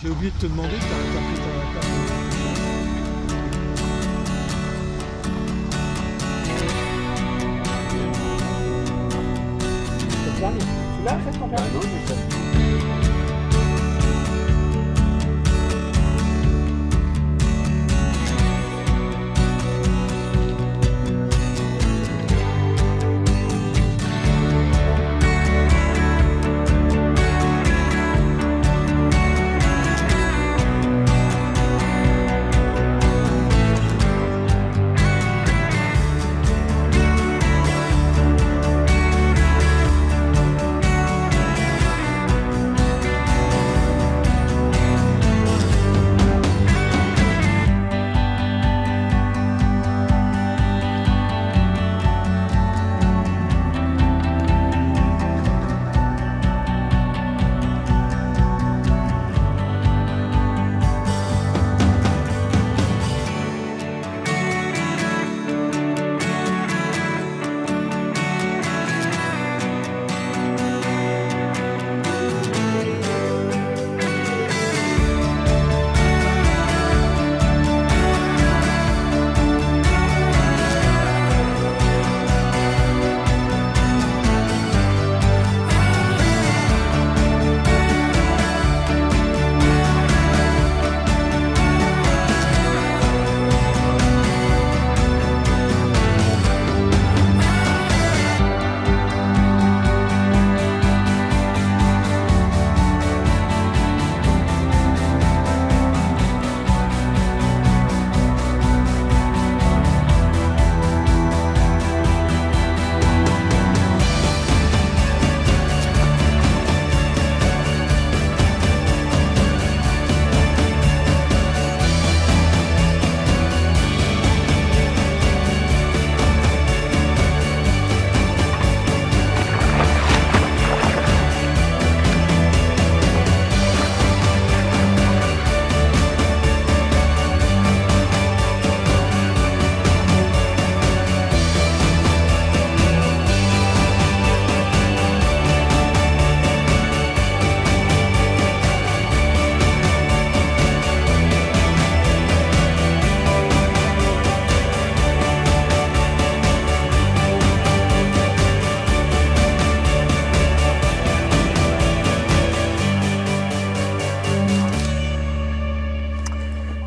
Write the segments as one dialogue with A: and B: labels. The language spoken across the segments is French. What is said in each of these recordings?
A: J'ai oublié de te demander, t'as pris ta...
B: Tu l'as fait ton père? Non, je sais.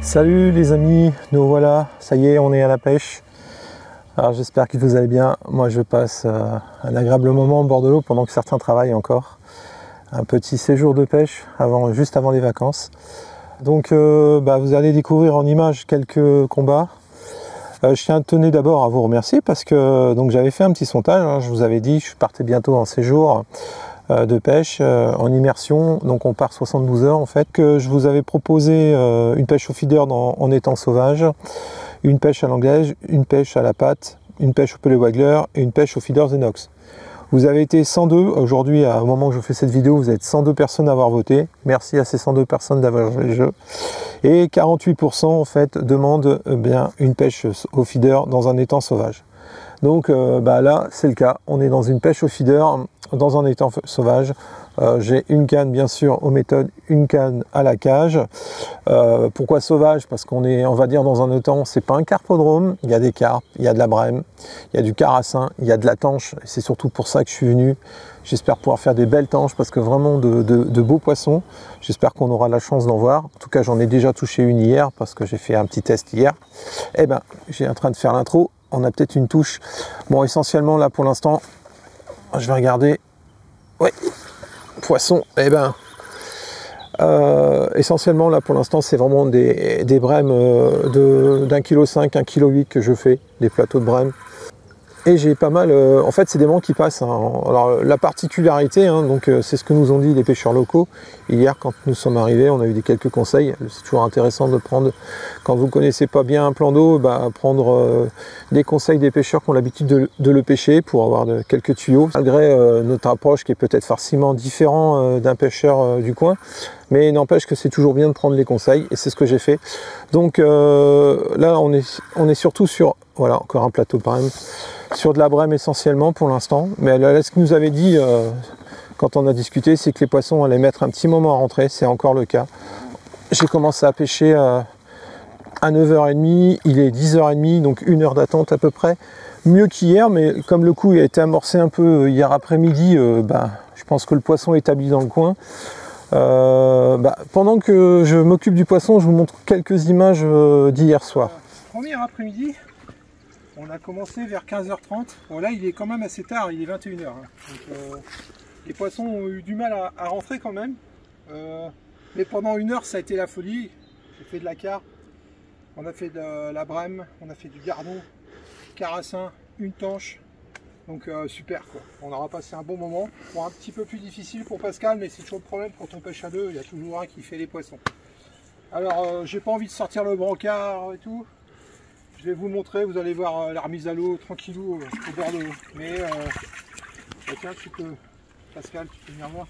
A: Salut les amis, nous voilà, ça y est, on est à la pêche. Alors j'espère que vous allez bien. Moi je passe un agréable moment au bord de l'eau pendant que certains travaillent encore. Un petit séjour de pêche juste avant les vacances. Donc vous allez découvrir en images quelques combats. Je tenais d'abord à vous remercier parce que j'avais fait un petit sondage, hein, je vous avais dit, je partais bientôt en séjour de pêche en immersion, donc on part 72 heures en fait, que je vous avais proposé une pêche au feeder en étang sauvage, une pêche à l'anglaise, une pêche à la patte, une pêche au pellet waggler et une pêche au feeder Zenox. Vous avez été 102, aujourd'hui au moment où je fais cette vidéo, vous êtes 102 personnes à avoir voté, merci à ces 102 personnes d'avoir joué le jeu, et 48% en fait demandent une pêche au feeder dans un étang sauvage. Donc là c'est le cas, on est dans une pêche au feeder dans un étang sauvage. J'ai une canne bien sûr aux méthodes, une canne à la cage. Pourquoi sauvage? Parce qu'on est, on va dire, dans un étang, c'est pas un carpodrome, il y a des carpes, il y a de la brème, il y a du carassin, il y a de la tanche, c'est surtout pour ça que je suis venu. J'espère pouvoir faire des belles tanches parce que vraiment de beaux poissons. J'espère qu'on aura la chance d'en voir. En tout cas j'en ai déjà touché une hier parce que j'ai fait un petit test hier. Et j'ai en train de faire l'intro. On a peut-être une touche. Bon, essentiellement là pour l'instant, je vais regarder. Ouais, poisson. Essentiellement là pour l'instant, c'est vraiment des brèmes d'1,5 kg, 1,8 kg que je fais, des plateaux de brèmes. Et j'ai pas mal, en fait c'est des vents qui passent, hein. Alors la particularité, hein, c'est ce que nous ont dit les pêcheurs locaux hier quand nous sommes arrivés, on a eu quelques conseils. C'est toujours intéressant de prendre, quand vous ne connaissez pas bien un plan d'eau, prendre des conseils des pêcheurs qui ont l'habitude de le pêcher pour avoir quelques tuyaux, malgré notre approche qui est peut-être farciment différent d'un pêcheur du coin. Mais n'empêche que c'est toujours bien de prendre les conseils et c'est ce que j'ai fait. Donc là on est surtout sur, voilà, encore un plateau de brème, sur de la brème essentiellement pour l'instant. Mais là, ce qu'il nous avait dit quand on a discuté, c'est que les poissons allaient mettre un petit moment à rentrer, c'est encore le cas. j'ai commencé à pêcher à 9h30, il est 10h30, donc 1 heure d'attente à peu près. Mieux qu'hier, mais comme le coup a été amorcé un peu hier après-midi, je pense que le poisson est établi dans le coin. Pendant que je m'occupe du poisson, je vous montre quelques images d'hier soir.
B: Premier après-midi, on a commencé vers 15h30. Bon là il est quand même assez tard, il est 21h. Hein. Donc, les poissons ont eu du mal à rentrer quand même. Mais pendant 1 heure ça a été la folie. J'ai fait de la carpe, on a fait de la brème, on a fait du gardon, carassin, une tanche. Donc super quoi, on aura passé un bon moment. Bon, un petit peu plus difficile pour Pascal, mais c'est toujours le problème quand on pêche à deux, il y a toujours un qui fait les poissons. Alors j'ai pas envie de sortir le brancard et tout. Je vais vous montrer, vous allez voir la remise à l'eau tranquillou au bord de l'eau. Mais tiens, tu peux, Pascal, tu peux venir voir.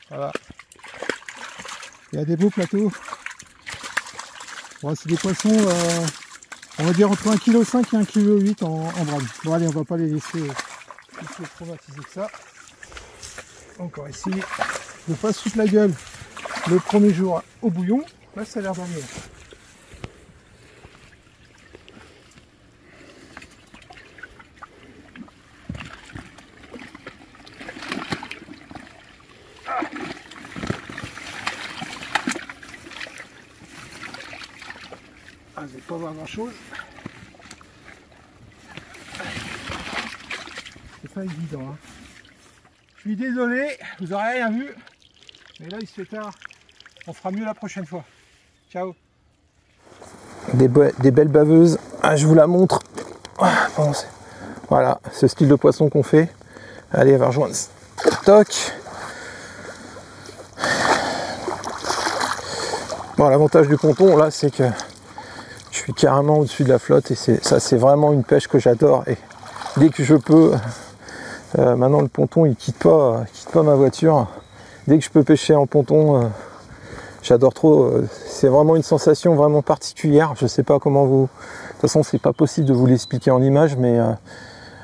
B: Voilà. Il y a des beaux plateaux. Bon, c'est des poissons, on va dire entre 1,5 kg et 1,8 kg en brame. Bon allez, on va pas les laisser traumatiser que ça. Encore ici, je passe toute la gueule le premier jour au bouillon. Là, ça a l'air d'emmener. Vous n'allez pas voir grand chose. C'est pas évident. Hein. Je suis désolé, vous n'aurez rien vu. Mais là il se fait tard. On fera mieux la prochaine fois. Ciao.
A: Des belles baveuses. Ah, je vous la montre. Voilà, ce style de poisson qu'on fait. Allez, elle va rejoindre. Toc. Bon, l'avantage du ponton là, c'est que je suis carrément au-dessus de la flotte et ça c'est vraiment une pêche que j'adore. Et dès que je peux, maintenant le ponton il quitte pas ma voiture. Dès que je peux pêcher en ponton, j'adore trop. C'est vraiment une sensation vraiment particulière. Je sais pas comment vous. De toute façon, c'est pas possible de vous l'expliquer en image, mais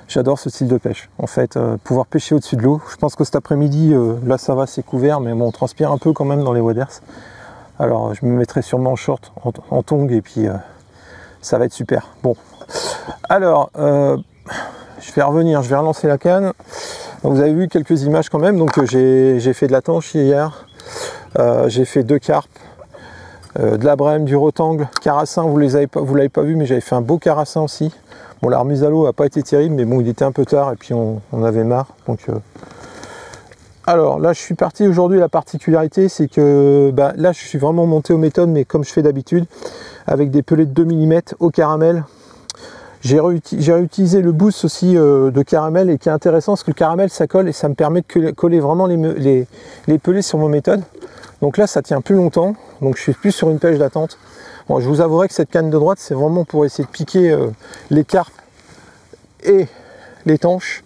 A: j'adore ce style de pêche. En fait, pouvoir pêcher au-dessus de l'eau. Je pense que cet après-midi, là ça va, c'est couvert, mais bon, on transpire un peu quand même dans les waders. Alors, je me mettrai sûrement en short, en tongs, et puis ça va être super. Bon, alors, je vais revenir, je vais relancer la canne. Donc, vous avez vu quelques images quand même. Donc, j'ai fait de la tanche hier. J'ai fait 2 carpes, de la brème, du rotangle, carassin. Vous l'avez pas vu, mais j'avais fait un beau carassin aussi. Bon, la remise à l'eau n'a pas été terrible, mais bon, il était un peu tard et puis on avait marre. Donc, alors là, je suis parti aujourd'hui. La particularité, c'est que là, je suis vraiment monté aux méthodes, mais comme je fais d'habitude, avec des pelets de 2 mm au caramel. J'ai réutilisé le boost aussi de caramel, et qui est intéressant parce que le caramel ça colle et ça me permet de coller vraiment les pelets sur mon méthode. Donc là ça tient plus longtemps, donc je suis plus sur une pêche d'attente. Bon, je vous avouerai que cette canne de droite c'est vraiment pour essayer de piquer les carpes et les tanches.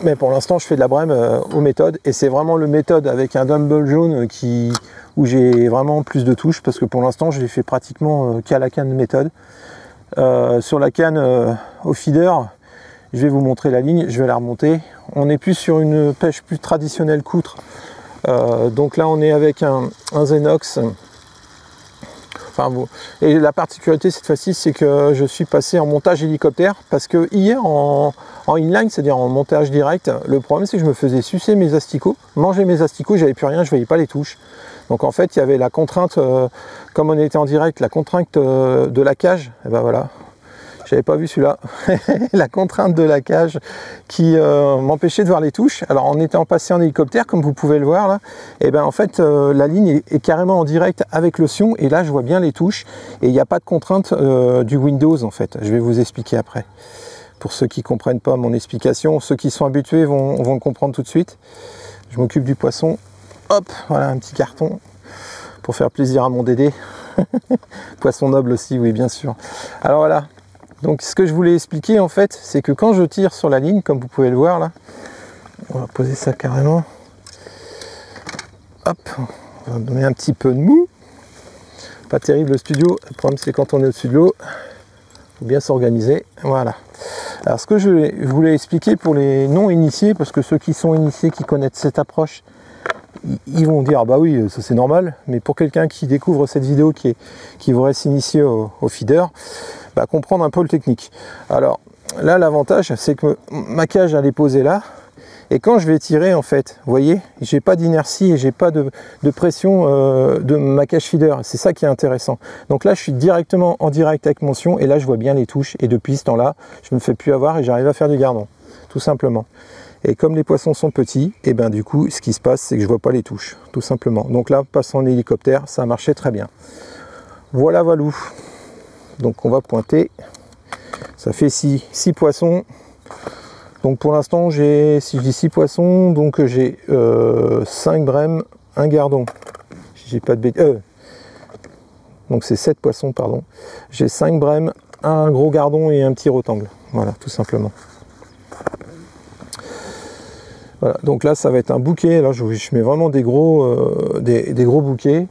A: Mais pour l'instant je fais de la brème aux méthodes, et c'est vraiment le méthode avec un dumbbell jaune où j'ai vraiment plus de touches, parce que pour l'instant je l'ai fait pratiquement qu'à la canne de méthode. Sur la canne au feeder, je vais vous montrer la ligne, je vais la remonter. On est plus sur une pêche plus traditionnelle coutre. Donc là on est avec un Zenox. Enfin, bon. Et la particularité cette fois-ci, c'est que je suis passé en montage hélicoptère, parce que hier en inline, c'est-à-dire en montage direct, le problème c'est que je me faisais sucer mes asticots, manger mes asticots, j'avais plus rien, je voyais pas les touches. Donc en fait il y avait la contrainte, comme on était en direct, la contrainte de la cage, et ben voilà, j'avais pas vu celui-là, la contrainte de la cage qui m'empêchait de voir les touches. Alors en étant passé en hélicoptère, comme vous pouvez le voir là, et ben en fait la ligne est carrément en direct avec le sion, et là je vois bien les touches, et il n'y a pas de contrainte du Windows en fait. Je vais vous expliquer après. Pour ceux qui ne comprennent pas mon explication, ceux qui sont habitués vont le comprendre tout de suite. Je m'occupe du poisson. Hop, voilà un petit carton pour faire plaisir à mon Dédé. Poisson noble aussi, oui bien sûr. Alors voilà, donc ce que je voulais expliquer en fait, c'est que quand je tire sur la ligne, comme vous pouvez le voir là, on va poser ça carrément. Hop, on va donner un petit peu de mou. Pas terrible le studio, le problème c'est quand on est au-dessus de l'eau, il faut bien s'organiser. Voilà. Alors ce que je voulais expliquer pour les non initiés, parce que ceux qui sont initiés, qui connaissent cette approche, ils vont dire ah bah oui, ça c'est normal, mais pour quelqu'un qui découvre cette vidéo, qui voudrait s'initier au feeder, bah, comprendre un peu le technique. Alors là, l'avantage, c'est que ma cage elle est posée là, et quand je vais tirer, en fait, vous voyez, j'ai pas d'inertie et j'ai pas de pression de ma cage feeder. C'est ça qui est intéressant. Donc là, je suis directement en direct avec mon sion, et là, je vois bien les touches, et depuis ce temps-là, je ne me fais plus avoir et j'arrive à faire du gardon, tout simplement. Et comme les poissons sont petits, et ben du coup, ce qui se passe, c'est que je vois pas les touches, tout simplement. Donc là, passant en hélicoptère, ça a marché très bien. Voilà, Valou. Donc on va pointer. Ça fait 6 poissons. Donc pour l'instant, si je dis 6 poissons, donc j'ai 5 brèmes, un gardon. J'ai pas de bêtises. Donc c'est 7 poissons, pardon. J'ai 5 brèmes, un gros gardon et un petit rotangle. Voilà, tout simplement. Voilà, donc là ça va être un bouquet. Là je mets vraiment des gros bouquets.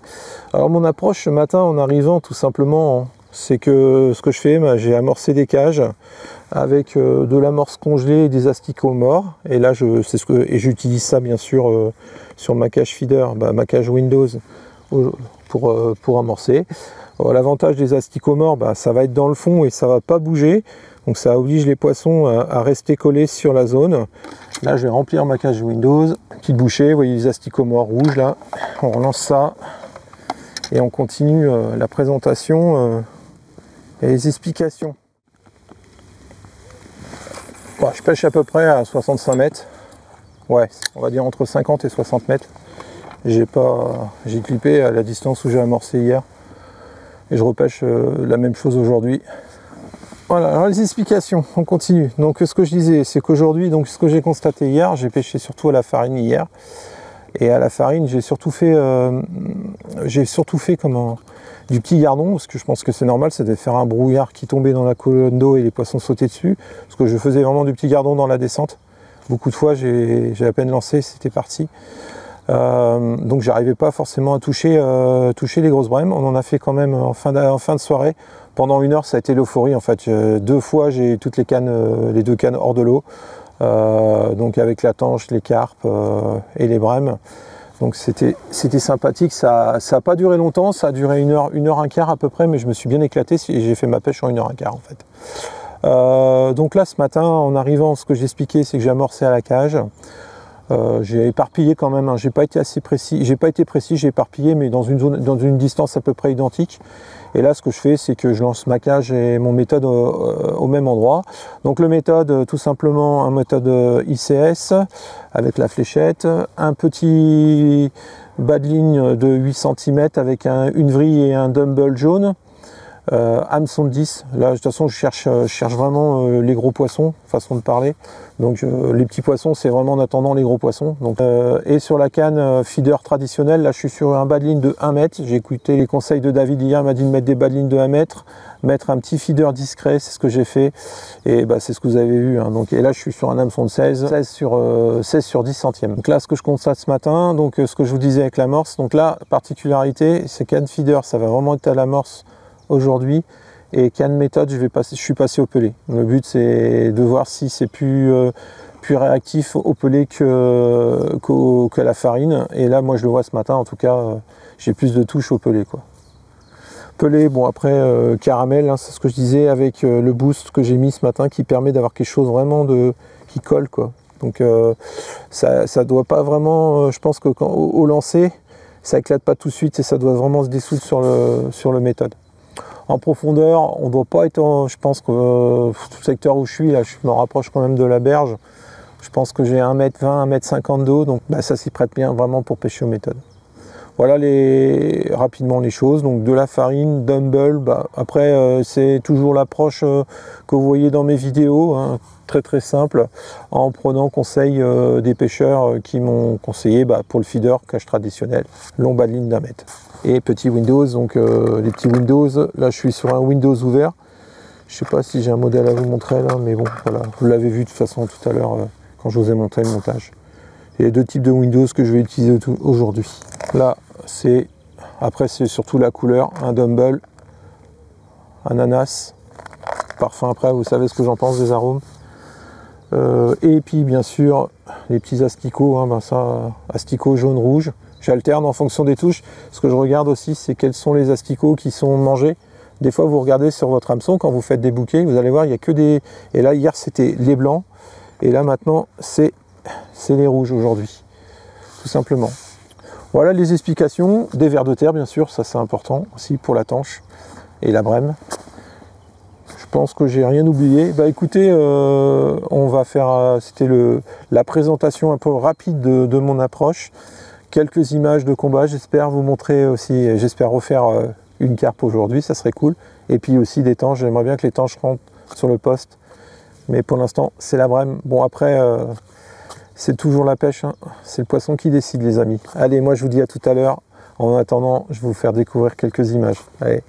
A: Alors mon approche ce matin en arrivant, tout simplement, c'est que ce que je fais, j'ai amorcé des cages avec de l'amorce congelée et des asticots morts. Et là j'utilise ça bien sûr sur ma cage feeder, ma cage Windows pour amorcer. L'avantage des asticots morts, ça va être dans le fond et ça va pas bouger. Donc ça oblige les poissons à rester collés sur la zone. Là je vais remplir ma cage Windows, petite bouchée, vous voyez les asticots morts rouges là. On relance ça et on continue la présentation et les explications. Bon, je pêche à peu près à 65 mètres. Ouais, on va dire entre 50 et 60 mètres. J'ai clippé à la distance où j'ai amorcé hier. Et je repêche la même chose aujourd'hui. Voilà, alors les explications, on continue. Donc ce que je disais, c'est qu'aujourd'hui, donc ce que j'ai constaté hier, j'ai pêché surtout à la farine hier. Et à la farine, j'ai surtout fait du petit gardon, parce que je pense que c'est normal, ça devait faire un brouillard qui tombait dans la colonne d'eau et les poissons sautaient dessus. Parce que je faisais vraiment du petit gardon dans la descente. Beaucoup de fois, j'ai à peine lancé, c'était parti. Donc j'arrivais pas forcément à toucher les grosses brèmes. On en a fait quand même en fin de soirée. Pendant 1 heure, ça a été l'euphorie en fait. 2 fois, j'ai toutes les 2 cannes hors de l'eau. Donc avec la tanche, les carpes et les brèmes. Donc c'était sympathique. Ça n'a pas duré longtemps, ça a duré 1 heure, 1 heure un quart à peu près, mais je me suis bien éclaté et j'ai fait ma pêche en 1 heure un quart en fait. Donc là ce matin, en arrivant, ce que j'expliquais, c'est que j'ai amorcé à la cage. J'ai éparpillé quand même, hein. J'ai pas été précis, j'ai éparpillé, mais dans une distance à peu près identique. Et là, ce que je fais, c'est que je lance ma cage et mon méthode au même endroit. Donc le méthode, tout simplement, un méthode ICS avec la fléchette, un petit bas de ligne de 8 cm avec une vrille et un dumbbell jaune. Hameçon de 10, là de toute façon je cherche vraiment les gros poissons, façon de parler. Donc les petits poissons c'est vraiment en attendant les gros poissons. Donc, et sur la canne feeder traditionnelle, là je suis sur un bas de ligne de 1 mètre. J'ai écouté les conseils de David hier, il m'a dit de mettre des bas de ligne de 1 mètre, mettre un petit feeder discret, c'est ce que j'ai fait. Et c'est ce que vous avez vu. Hein. Donc, et là je suis sur un hameçon de 16 sur 10 centièmes. Donc là ce que je constate ce matin, donc ce que je vous disais avec l'amorce, donc là particularité, c'est canne feeder, ça va vraiment être à l'amorce aujourd'hui, et canne méthode, je suis passé au pelé. Le but c'est de voir si c'est plus réactif au pelé qu'à la farine, et là moi je le vois ce matin, en tout cas j'ai plus de touches au pelé quoi. Pelé, bon après caramel, hein, c'est ce que je disais, avec le boost que j'ai mis ce matin qui permet d'avoir quelque chose vraiment qui colle quoi. Donc ça doit pas vraiment, je pense que au lancer ça éclate pas tout de suite et ça doit vraiment se dissoudre sur le méthode. En profondeur, on ne doit pas être, je pense que tout le secteur où je suis, là, je me rapproche quand même de la berge. Je pense que j'ai 1,20 m, 1,50 m d'eau, donc ça s'y prête bien vraiment pour pêcher aux méthodes. Voilà rapidement les choses. Donc de la farine, dumbbell, après c'est toujours l'approche que vous voyez dans mes vidéos, hein, très très simple, en prenant conseil des pêcheurs qui m'ont conseillé pour le feeder, cage traditionnelle, long bas de ligne d'1 mètre. Et petit Windows, donc les petits Windows, là je suis sur un Windows ouvert. Je sais pas si j'ai un modèle à vous montrer là, mais bon voilà, vous l'avez vu de toute façon tout à l'heure quand je vous ai montré le montage. Il y a 2 types de Windows que je vais utiliser aujourd'hui. Là après c'est surtout la couleur, un dumbbell, ananas, parfum après, vous savez ce que j'en pense des arômes. Et puis bien sûr les petits asticots, hein, ben ça, asticots jaune rouge. J'alterne en fonction des touches. Ce que je regarde aussi, c'est quels sont les asticots qui sont mangés. Des fois vous regardez sur votre hameçon quand vous faites des bouquets, vous allez voir il n'y a que des... Et là hier c'était les blancs, et là maintenant c'est les rouges aujourd'hui, tout simplement. Voilà les explications. Des vers de terre bien sûr, ça c'est important aussi pour la tanche et la brème. Je pense que j'ai rien oublié. Bah écoutez, on va faire, c'était la présentation un peu rapide de mon approche. Quelques images de combat, j'espère vous montrer aussi, j'espère refaire une carpe aujourd'hui, ça serait cool. Et puis aussi des tanches, j'aimerais bien que les tanches rentrent sur le poste. Mais pour l'instant, c'est la brème. Bon après, c'est toujours la pêche, hein. C'est le poisson qui décide les amis. Allez, moi je vous dis à tout à l'heure. En attendant, je vais vous faire découvrir quelques images. Allez.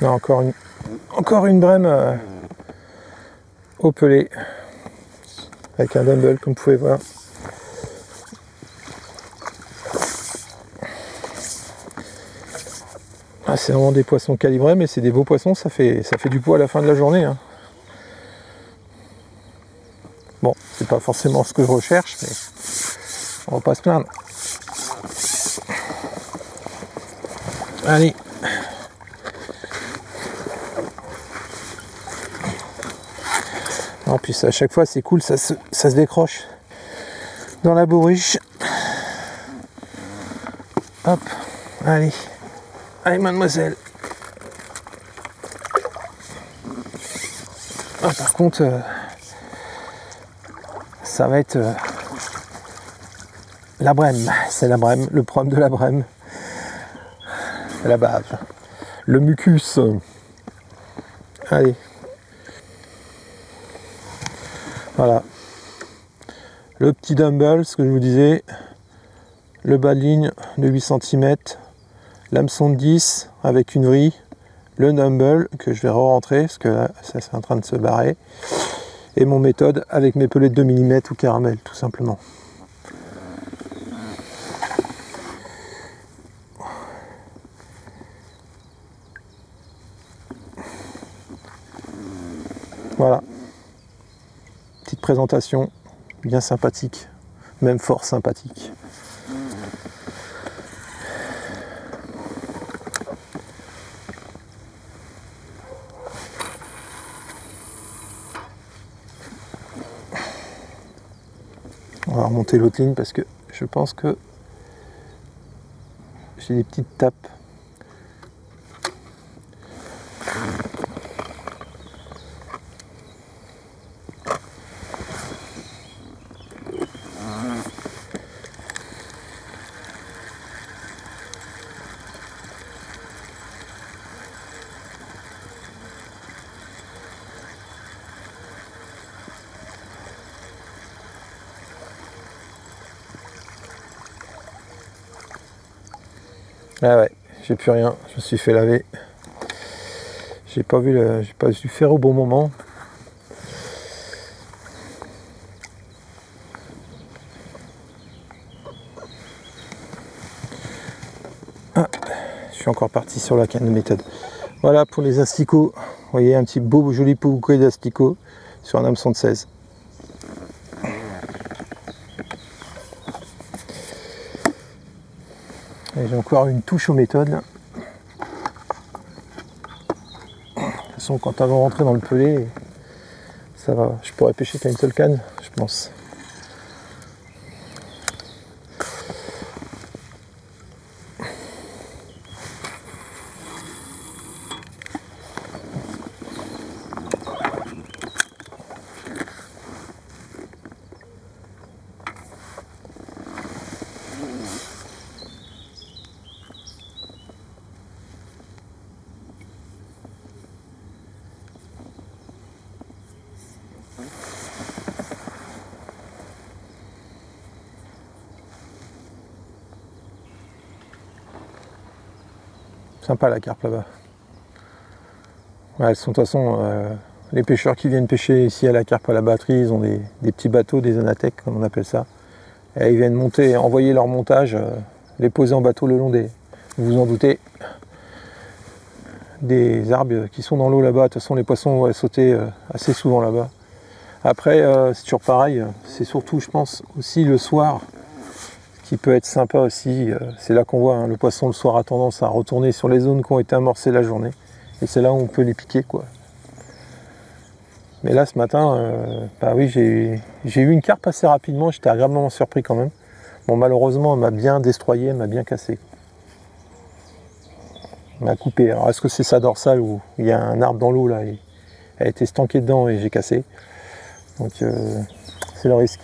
A: Là, encore une brème au pelé avec un dumbbell comme vous pouvez voir. Ah, c'est vraiment des poissons calibrés, mais c'est des beaux poissons, ça fait du poids à la fin de la journée, hein. Bon, c'est pas forcément ce que je recherche, mais on va pas se plaindre. Allez. En plus à chaque fois c'est cool, ça se décroche dans la bourriche. Hop, allez, allez mademoiselle. Ah, par contre, ça va être la brème, c'est la brème, le problème de la brème. La bave, le mucus. Allez. Voilà, le petit dumbbell, ce que je vous disais, le bas de ligne de 8 cm, l'hameçon de 10 avec une vrille, le dumbbell que je vais re-rentrer parce que là, ça c'est en train de se barrer, et mon méthode avec mes pelets de 2 mm ou caramel tout simplement. Voilà. Petite présentation bien sympathique, même fort sympathique. On va remonter l'autre ligne parce que je pense que j'ai des petites tapes. Ah ouais, j'ai plus rien, je me suis fait laver. J'ai pas dû faire au bon moment. Ah, je suis encore parti sur la canne de méthode. Voilà pour les asticots. Vous voyez un petit beau joli bouquet d'asticots sur un hameçon de 16. Et j'ai encore une touche aux méthodes. De toute façon, quand elles vont rentrer dans le pelé, ça va. Je pourrais pêcher qu'à une seule canne, je pense. Sympa la carpe là-bas. Ouais, elles sont de toute façon, les pêcheurs qui viennent pêcher ici à la carpe à la batterie, ils ont des petits bateaux, des anathèques comme on appelle ça. Et ils viennent monter, envoyer leur montage, les poser en bateau le long des, vous vous en doutez, des arbres qui sont dans l'eau là-bas. De toute façon les poissons vont sauter assez souvent là-bas. Après c'est toujours pareil, c'est surtout je pense aussi le soir qui peut être sympa aussi, c'est là qu'on voit hein, le poisson le soir a tendance à retourner sur les zones qui ont été amorcées la journée et c'est là où on peut les piquer quoi. Mais là ce matin, bah oui j'ai eu une carpe assez rapidement, j'étais agréablement surpris quand même. Bon malheureusement elle m'a bien destroyé, elle m'a bien cassé. Elle m'a coupé, alors est-ce que c'est sa dorsale ou il y a un arbre dans l'eau là et elle a été estankée dedans et j'ai cassé. Donc c'est le risque.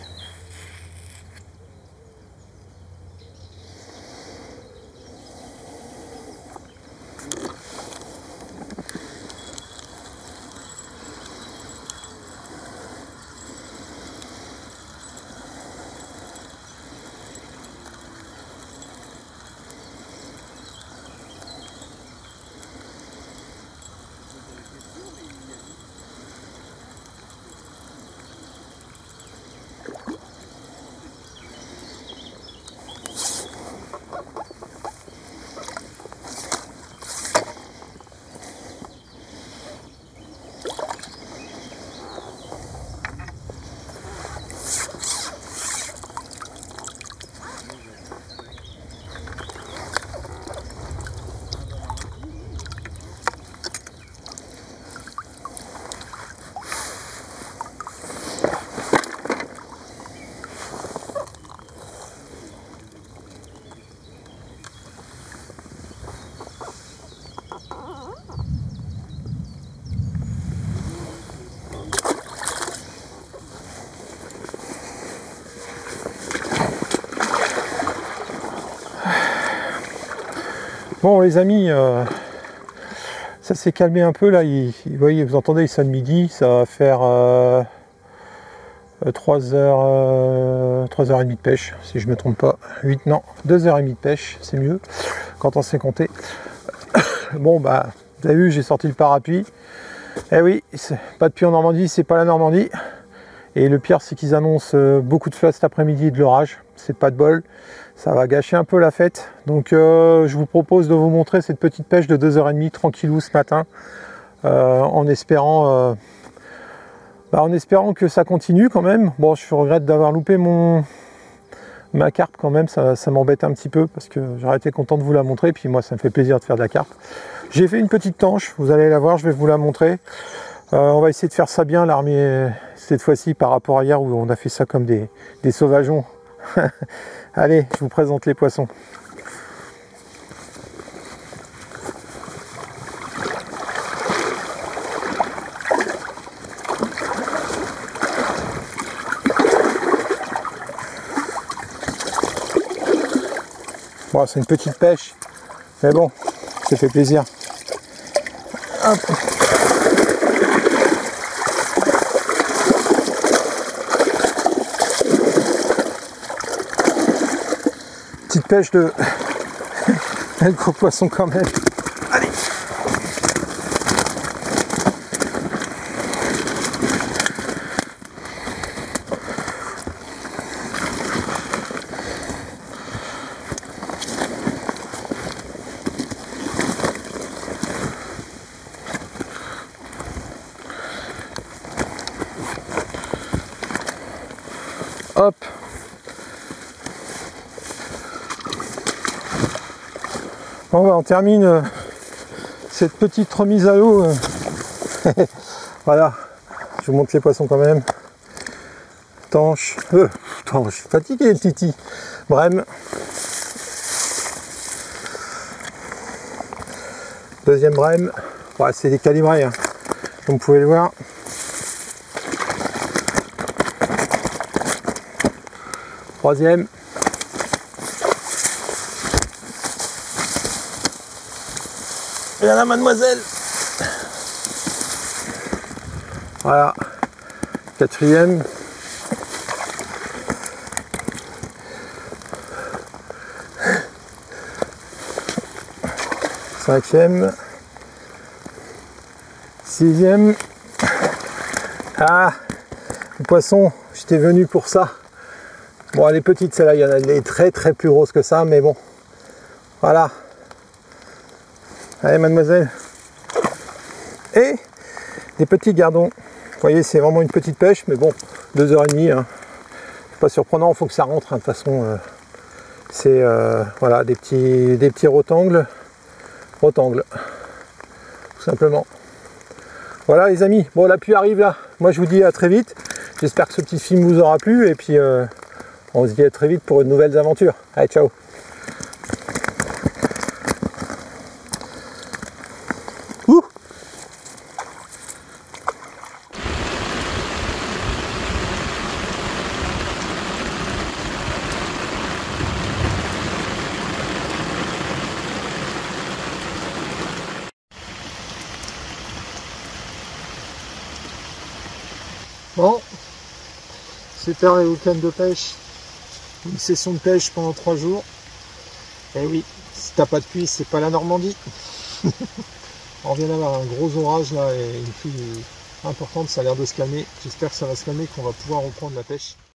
A: Bon les amis, ça s'est calmé un peu là, vous voyez, vous entendez, il sonne midi, ça va faire 3h30 de pêche, si je ne me trompe pas, 2h30 de pêche, c'est mieux, quand on s'est compté. Bon bah, vous avez vu, j'ai sorti le parapluie, eh oui, pas de pluie en Normandie, c'est pas la Normandie, et le pire c'est qu'ils annoncent beaucoup de flotte cet après-midi et de l'orage, c'est pas de bol. Ça va gâcher un peu la fête, donc je vous propose de vous montrer cette petite pêche de 2h30 tranquillou ce matin, en espérant que ça continue quand même. Bon, je regrette d'avoir loupé ma carpe quand même, ça m'embête un petit peu parce que j'aurais été content de vous la montrer, puis moi ça me fait plaisir de faire de la carpe. J'ai fait une petite tanche, vous allez la voir, je vais vous la montrer. On va essayer de faire ça bien, l'armée cette fois-ci par rapport à hier où on a fait ça comme des sauvageons. Allez, je vous présente les poissons. Bon, c'est une petite pêche, mais bon, ça fait plaisir. Hop. Petite pêche de gros poisson quand même. Allez. Hop. Bon, bah, on termine cette petite remise à l'eau. Voilà, je vous montre les poissons quand même. Tanche, je suis fatigué, le titi. Brème. Deuxième brème. Ouais, c'est décalibré, hein, comme vous pouvez le voir. Troisième. Et là, la mademoiselle. Voilà. Quatrième. Cinquième. Sixième. Ah, le poisson, j'étais venu pour ça. Bon, elle est petite celle-là, il y en a des très plus grosses que ça, mais bon. Voilà. Allez, mademoiselle. Et des petits gardons. Vous voyez, c'est vraiment une petite pêche, mais bon, 2h30. Hein. C'est pas surprenant, il faut que ça rentre. Hein. De toute façon, c'est voilà, des petits rotangles. Tout simplement. Voilà les amis, bon la pluie arrive là. Moi je vous dis à très vite. J'espère que ce petit film vous aura plu et puis on se dit à très vite pour une nouvelle aventure. Allez, ciao. Ouh. Bon, c'était un week-end de pêche, une session de pêche pendant 3 jours. Et oui, si t'as pas de pluie, c'est pas la Normandie. On vient d'avoir un gros orage là et une pluie importante, ça a l'air de se calmer. J'espère que ça va se calmer, qu'on va pouvoir reprendre la pêche.